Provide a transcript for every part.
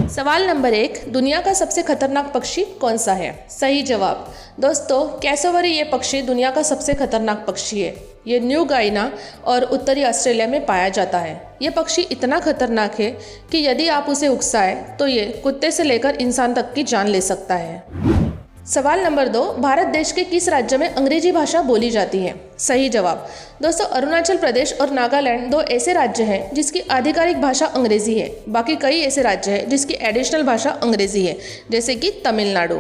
सवाल नंबर 1, दुनिया का सबसे खतरनाक पक्षी कौन सा है? सही जवाब। दोस्तों, कैसोवरी ये पक्षी दुनिया का सबसे खतरनाक पक्षी है। ये न्यू गाइना और उत्तरी ऑस्ट्रेलिया में पाया जाता है। ये पक्षी इतना खतरनाक है कि यदि आप उसे उकसाएं तो ये कुत्ते से लेकर इंसान तक की जान ले सकता है। सवाल नंबर 2, भारत देश के किस राज्य में अंग्रेजी भाषा बोली जाती है? सही जवाब। दोस्तों, अरुणाचल प्रदेश और नागालैंड 2 ऐसे राज्य हैं जिसकी आधिकारिक भाषा अंग्रेजी है। बाकी कई ऐसे राज्य हैं जिसकी एडिशनल भाषा अंग्रेजी है, जैसे कि तमिलनाडु।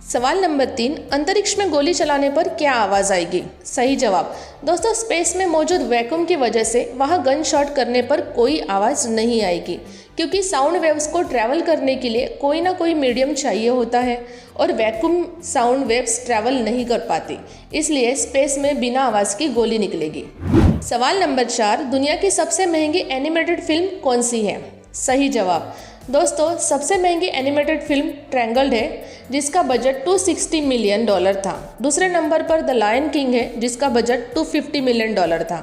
सवाल नंबर 3, अंतरिक्ष में गोली चलाने पर क्या आवाज़ आएगी? सही जवाब। दोस्तों, स्पेस में मौजूद वैक्यूम की वजह से वहाँ गन शॉट करने पर कोई आवाज़ नहीं आएगी, क्योंकि साउंड वेव्स को ट्रैवल करने के लिए कोई ना कोई मीडियम चाहिए होता है और वैक्यूम साउंड वेव्स ट्रैवल नहीं कर पाती, इसलिए स्पेस में बिना आवाज़ की गोली निकलेगी। सवाल नंबर 4, दुनिया की सबसे महंगी एनिमेटेड फिल्म कौन सी है? सही जवाब। दोस्तों, सबसे महंगी एनिमेटेड फिल्म ट्रायंगल है, जिसका बजट $260 मिलियन था। दूसरे नंबर पर द लायन किंग है, जिसका बजट $250 मिलियन था।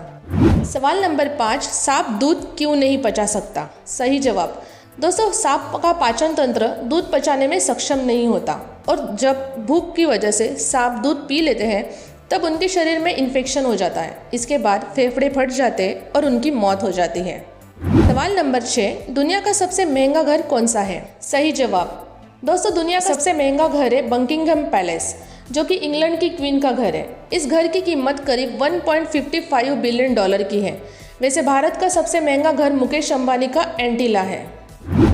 सवाल नंबर 5, सांप दूध क्यों नहीं पचा सकता? सही जवाब। दोस्तों, सांप का पाचन तंत्र दूध पचाने में सक्षम नहीं होता और जब भूख की वजह से सांप दूध पी लेते हैं तब उनके शरीर में इन्फेक्शन हो जाता है। इसके बाद फेफड़े फट जाते हैं और उनकी मौत हो जाती है। सवाल नंबर 6, दुनिया का सबसे महंगा घर कौन सा है? सही जवाब। दोस्तों, दुनिया का सबसे महंगा घर है बकिंघम पैलेस, जो कि इंग्लैंड की क्वीन का घर है। इस घर की कीमत करीब $1.55 बिलियन की है। वैसे भारत का सबसे महंगा घर मुकेश अंबानी का एंटीला है।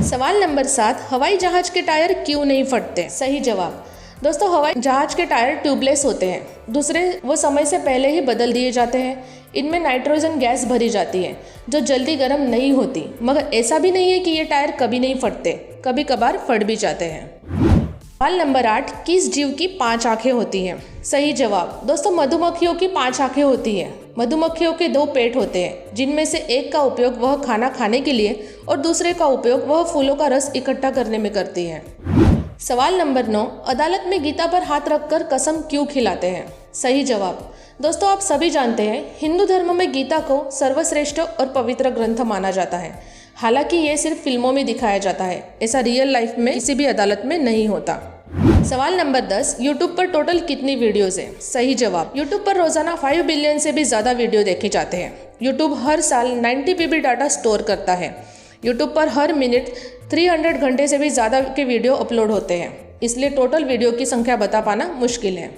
सवाल नंबर 7, हवाई जहाज के टायर क्यों नहीं फटते? सही जवाब। दोस्तों, हवाई जहाज के टायर ट्यूबलेस होते हैं। दूसरे, वो समय से पहले ही बदल दिए जाते हैं। इनमें नाइट्रोजन गैस भरी जाती है जो जल्दी गर्म नहीं होती, मगर ऐसा भी नहीं है कि ये टायर कभी नहीं फटते, कभी कभार फट भी जाते हैं। सवाल नंबर 8, किस जीव की 5 आंखें होती हैं? सही जवाब। दोस्तों, मधुमक्खियों की 5 आंखें होती हैं। मधुमक्खियों के 2 पेट होते हैं, जिनमें से एक का उपयोग वह खाना खाने के लिए और दूसरे का उपयोग वह फूलों का रस इकट्ठा करने में करती है। सवाल नंबर 9, अदालत में गीता पर हाथ रखकर कसम क्यों खिलाते हैं? सही जवाब। दोस्तों, आप सभी जानते हैं हिंदू धर्म में गीता को सर्वश्रेष्ठ और पवित्र ग्रंथ माना जाता है। हालांकि ये सिर्फ फिल्मों में दिखाया जाता है, ऐसा रियल लाइफ में किसी भी अदालत में नहीं होता। सवाल नंबर 10, यूट्यूब पर टोटल कितनी वीडियोज़ हैं? सही जवाब। यूट्यूब पर रोजाना 5 बिलियन से भी ज़्यादा वीडियो देखे जाते हैं। यूट्यूब हर साल 90 PB डाटा स्टोर करता है। यूट्यूब पर हर मिनट 300 घंटे से भी ज़्यादा के वीडियो अपलोड होते हैं, इसलिए टोटल वीडियो की संख्या बता पाना मुश्किल है।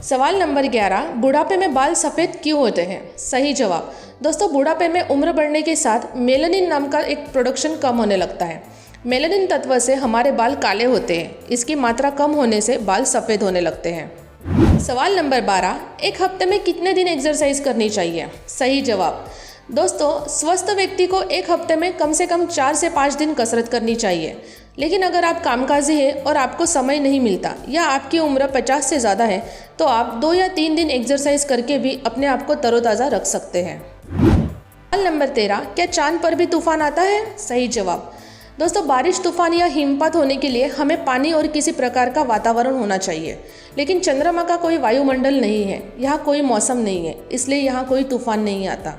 सवाल नंबर 11, बुढ़ापे में बाल सफ़ेद क्यों होते हैं? सही जवाब। दोस्तों, बुढ़ापे में उम्र बढ़ने के साथ मेलानिन नाम का एक प्रोडक्शन कम होने लगता है। मेलानिन तत्व से हमारे बाल काले होते हैं। इसकी मात्रा कम होने से बाल सफ़ेद होने लगते हैं। सवाल नंबर 12, एक हफ्ते में कितने दिन एक्सरसाइज करनी चाहिए? सही जवाब। दोस्तों, स्वस्थ व्यक्ति को एक हफ्ते में कम से कम 4 से 5 दिन कसरत करनी चाहिए। लेकिन अगर आप कामकाजी हैं और आपको समय नहीं मिलता या आपकी उम्र 50 से ज़्यादा है, तो आप 2 या 3 दिन एक्सरसाइज करके भी अपने आप को तरोताज़ा रख सकते हैं। सवाल नंबर 13, क्या चांद पर भी तूफान आता है? सही जवाब। दोस्तों, बारिश, तूफान या हिमपात होने के लिए हमें पानी और किसी प्रकार का वातावरण होना चाहिए, लेकिन चंद्रमा का कोई वायुमंडल नहीं है, यहाँ कोई मौसम नहीं है, इसलिए यहाँ कोई तूफान नहीं आता।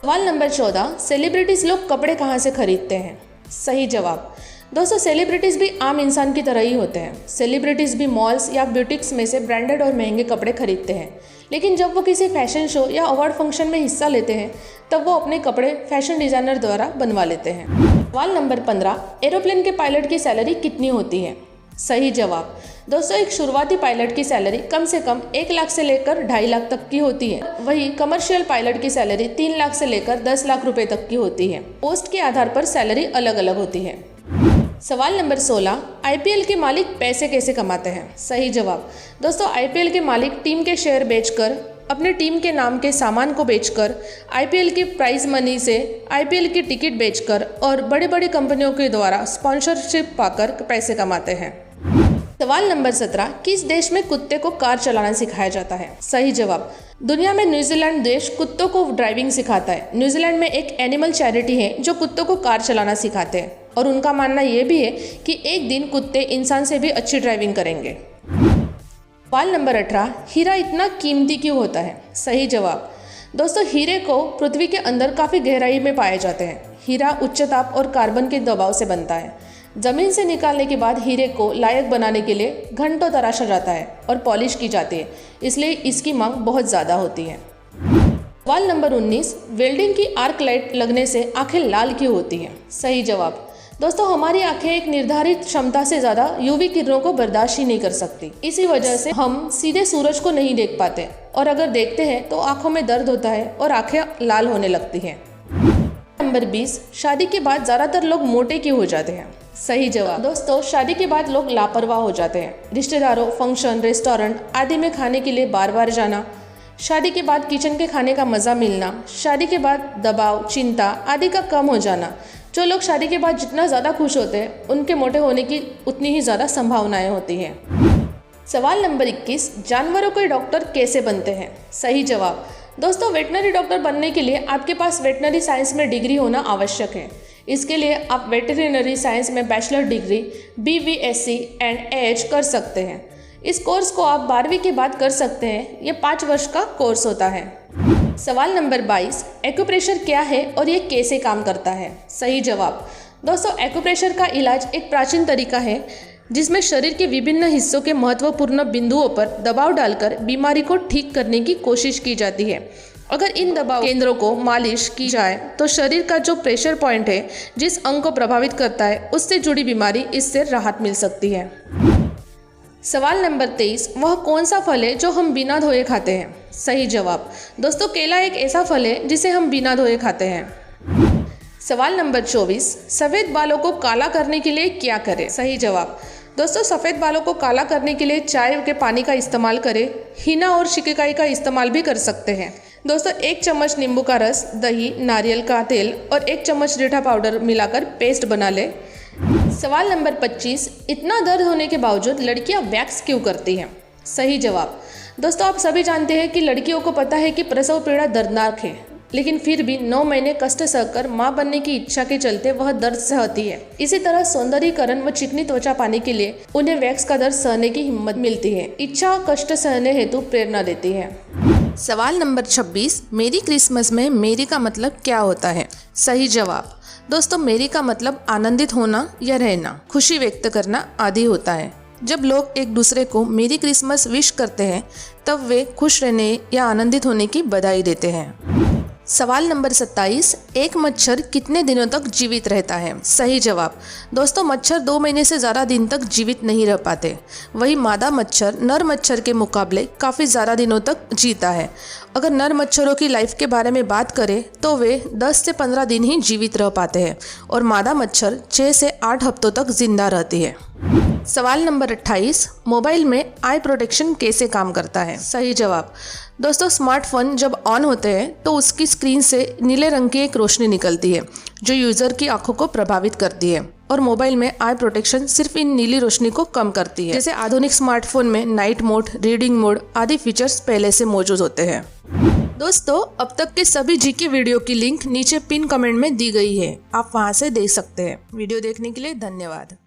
सवाल नंबर 14, सेलिब्रिटीज़ लोग कपड़े कहाँ से खरीदते हैं? सही जवाब। दोस्तों, सेलिब्रिटीज़ भी आम इंसान की तरह ही होते हैं। सेलिब्रिटीज़ भी मॉल्स या ब्यूटिक्स में से ब्रांडेड और महंगे कपड़े खरीदते हैं, लेकिन जब वो किसी फैशन शो या अवार्ड फंक्शन में हिस्सा लेते हैं तब वो अपने कपड़े फैशन डिज़ाइनर द्वारा बनवा लेते हैं। सवाल नंबर 15, एरोप्लेन के पायलट की सैलरी कितनी होती है? सही जवाब। दोस्तों, एक शुरुआती पायलट की सैलरी कम से कम 1 लाख से लेकर 2.5 लाख तक की होती है। वही कमर्शियल पायलट की सैलरी 3 लाख से लेकर 10 लाख रुपए तक की होती है। पोस्ट के आधार पर सैलरी अलग अलग होती है। सवाल नंबर 16, IPL के मालिक पैसे कैसे कमाते हैं? सही जवाब। दोस्तों, IPL के मालिक टीम के शेयर बेचकर, अपने टीम के नाम के सामान को बेचकर, IPL की प्राइज मनी से IPL की टिकट बेचकर और बड़ी बड़ी कंपनियों के द्वारा स्पॉन्सरशिप पाकर पैसे कमाते हैं। सवाल नंबर 17, किस देश में कुत्ते को कार चलाना सिखाया जाता है? सही जवाब। दुनिया में न्यूजीलैंड देश कुत्तों को ड्राइविंग सिखाता है। न्यूजीलैंड में एक एनिमल चैरिटी है जो कुत्तों को कार चलाना सिखाते हैं और उनका मानना ये भी है कि एक दिन कुत्ते इंसान से भी अच्छी ड्राइविंग करेंगे। सवाल नंबर 18, हीरा इतना कीमती क्यों होता है? सही जवाब। दोस्तों हीरे को पृथ्वी के अंदर काफ़ी गहराई में पाए जाते हैं। हीरा उच्च ताप और कार्बन के दबाव से बनता है। ज़मीन से निकालने के बाद हीरे को लायक बनाने के लिए घंटों तराशा जाता है और पॉलिश की जाती है, इसलिए इसकी मांग बहुत ज़्यादा होती है। सवाल नंबर 19, वेल्डिंग की आर्क लाइट लगने से आंखें लाल क्यों होती हैं? सही जवाब। दोस्तों हमारी आंखें एक निर्धारित क्षमता से ज़्यादा यूवी किरणों को बर्दाश्त ही नहीं कर सकती। इसी वजह से हम सीधे सूरज को नहीं देख पाते और अगर देखते हैं तो आंखों में दर्द होता है और आंखें लाल होने लगती हैं। नंबर 20, शादी के बाद ज़्यादातर लोग मोटे क्यों हो जाते हैं? सही जवाब। दोस्तों शादी के बाद लोग लापरवाह हो जाते हैं। रिश्तेदारों, फंक्शन, रेस्टोरेंट आदि में खाने के लिए बार बार जाना, शादी के बाद किचन के खाने का मज़ा मिलना, शादी के बाद दबाव, चिंता आदि का कम हो जाना। जो लोग शादी के बाद जितना ज़्यादा खुश होते हैं उनके मोटे होने की उतनी ही ज़्यादा संभावनाएं होती हैं। सवाल नंबर 21, जानवरों के डॉक्टर कैसे बनते हैं? सही जवाब। दोस्तों वेटनरी डॉक्टर बनने के लिए आपके पास वेटनरी साइंस में डिग्री होना आवश्यक है। इसके लिए आप वेटरिनरी साइंस में bachelor degree BVSc and AH कर सकते हैं। इस कोर्स को आप 12वीं के बाद कर सकते हैं। ये 5 वर्ष का कोर्स होता है। सवाल नंबर 22, एक्यूप्रेशर क्या है और ये कैसे काम करता है? सही जवाब। दोस्तों एक्यूप्रेशर का इलाज एक प्राचीन तरीका है जिसमें शरीर के विभिन्न हिस्सों के महत्वपूर्ण बिंदुओं पर दबाव डालकर बीमारी को ठीक करने की कोशिश की जाती है। अगर इन दबाव केंद्रों को मालिश की जाए तो शरीर का जो प्रेशर पॉइंट है, जिस अंग को प्रभावित करता है, उससे जुड़ी बीमारी इससे राहत मिल सकती है। सवाल नंबर 23, वह कौन सा फल है जो हम बिना धोए खाते हैं? सही जवाब। दोस्तों केला एक ऐसा फल है जिसे हम बिना धोए खाते हैं। सवाल नंबर 24, सफ़ेद बालों को काला करने के लिए क्या करें? सही जवाब। दोस्तों सफ़ेद बालों को काला करने के लिए चाय के पानी का इस्तेमाल करें। हीना और शिकाकाई का इस्तेमाल भी कर सकते हैं। दोस्तों 1 चम्मच नींबू का रस, दही, नारियल का तेल और 1 चम्मच रीठा पाउडर मिलाकर पेस्ट बना ले। सवाल नंबर 25, इतना दर्द होने के बावजूद लड़कियां वैक्स क्यों करती हैं? सही जवाब। दोस्तों आप सभी जानते हैं कि लड़कियों को पता है कि प्रसव पीड़ा दर्दनाक है, लेकिन फिर भी 9 महीने कष्ट सहकर मां बनने की इच्छा के चलते वह दर्द सहती है। इसी तरह सौंदर्यीकरण व चिकनी त्वचा पाने के लिए उन्हें वैक्स का दर्द सहने की हिम्मत मिलती है। इच्छा कष्ट सहने हेतु प्रेरणा देती है। सवाल नंबर 26, मेरी क्रिसमस में मेरी का मतलब क्या होता है? सही जवाब। दोस्तों मेरी का मतलब आनंदित होना या रहना, खुशी व्यक्त करना आदि होता है। जब लोग एक दूसरे को मेरी क्रिसमस विश करते हैं तब वे खुश रहने या आनंदित होने की बधाई देते हैं। सवाल नंबर 27, एक मच्छर कितने दिनों तक जीवित रहता है? सही जवाब। दोस्तों मच्छर 2 महीने से ज़्यादा दिन तक जीवित नहीं रह पाते। वही मादा मच्छर नर मच्छर के मुकाबले काफ़ी ज़्यादा दिनों तक जीता है। अगर नर मच्छरों की लाइफ के बारे में बात करें तो वे 10 से 15 दिन ही जीवित रह पाते हैं और मादा मच्छर 6 से 8 हफ्तों तक जिंदा रहती है। सवाल नंबर 28, मोबाइल में आई प्रोटेक्शन कैसे काम करता है? सही जवाब। दोस्तों स्मार्टफोन जब ऑन होते हैं तो उसकी स्क्रीन से नीले रंग की एक रोशनी निकलती है जो यूज़र की आंखों को प्रभावित करती है और मोबाइल में आई प्रोटेक्शन सिर्फ इन नीली रोशनी को कम करती है। जैसे आधुनिक स्मार्टफोन में नाइट मोड, रीडिंग मोड आदि फीचर्स पहले से मौजूद होते हैं। दोस्तों अब तक के सभी जीके वीडियो की लिंक नीचे पिन कमेंट में दी गई है, आप वहां से देख सकते हैं। वीडियो देखने के लिए धन्यवाद।